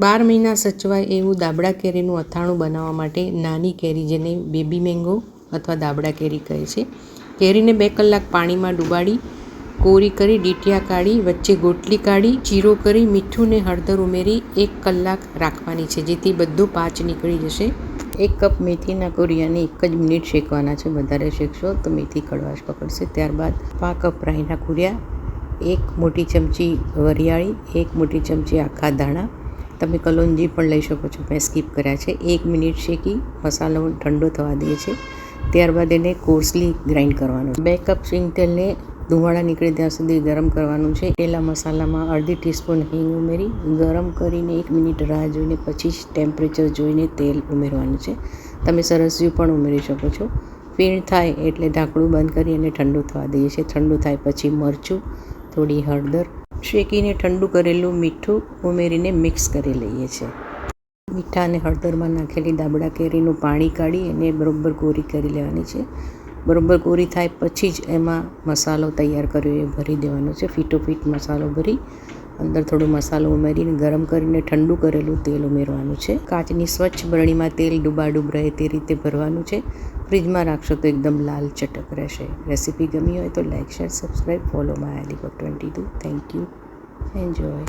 12 મહિના સચવાય એવું દાબડા કેરીનું અથાણું બનાવવા માટે નાની કેરી, જેને બેબી મેંગો અથવા દાબડા કેરી કહે છે, કેરીને 2 કલાક પાણીમાં ડુબાડી કોરી કરી ડીટિયા કાઢી વચ્ચે ગોટલી કાઢી ચીરો કરી મીઠું ને હળદર ઉમેરી 1 કલાક રાખવાની છે, જેથી બધો પાચ નીકળી જશે. 1 કપ મેથીના કોરિયાને 1 જ મિનિટ શેકવાના છે. વધારે શેકશો તો મેથી કડવાશ પકડશે. ત્યારબાદ 5 કપ રાઈના કુરિયા, 1 મોટી ચમચી વરિયાળી, 1 મોટી ચમચી આખા ધાણા, તમે કલોંજી પણ લઈ શકો છો, મેં સ્કીપ કર્યા છે. 1 મિનિટ શેકી મસાલો ઠંડો થવા દે છે. ત્યારબાદ એને કોર્સલી ગ્રાઇન્ડ કરવાનું. 2 કપ સિંગ તેલને ધુમાડા નીકળે ત્યાં સુધી ગરમ કરવાનું છે. પેલા મસાલામાં અડધી ટીસ્પૂન હિંગ ઉમેરી ગરમ કરીને 1 મિનિટ રાહ જોઈને પછી જ ટેમ્પરેચર જોઈને તેલ ઉમેરવાનું છે. તમે સરસિયું પણ ઉમેરી શકો છો. ફીણ થાય એટલે ઢાંકણું બંધ કરી અને ઠંડુ થવા દઈએ છીએ. ઠંડુ થાય પછી મરચું, થોડી હળદર, શેકીને ઠંડુ કરેલું મીઠું ઉમેરીને મિક્સ કરી લઈએ છીએ. મીઠા અને હળદરમાં નાખેલી દાબડા કેરીનું પાણી કાઢી અને બરોબર કોરી કરી લેવાની છે. બરોબર કોરી થાય પછી જ એમાં મસાલો તૈયાર કર્યો એ ભરી દેવાનો છે. ફીટોફીટ મસાલો ભરી અંદર થોડો મસાલો ઉમેરીને ગરમ કરીને ઠંડુ કરેલું તેલ ઉમેરવાનું છે. કાચની સ્વચ્છ બરણીમાં તેલ ડૂબાડૂબ રહે તે રીતે ભરવાનું છે. ફ્રીજમાં રાખશો તો એકદમ લાલ ચટક રહેશે. રેસીપી ગમી હોય તો like, share, subscribe, follow my આલિકોટ 22. Thank you. એન્જોય.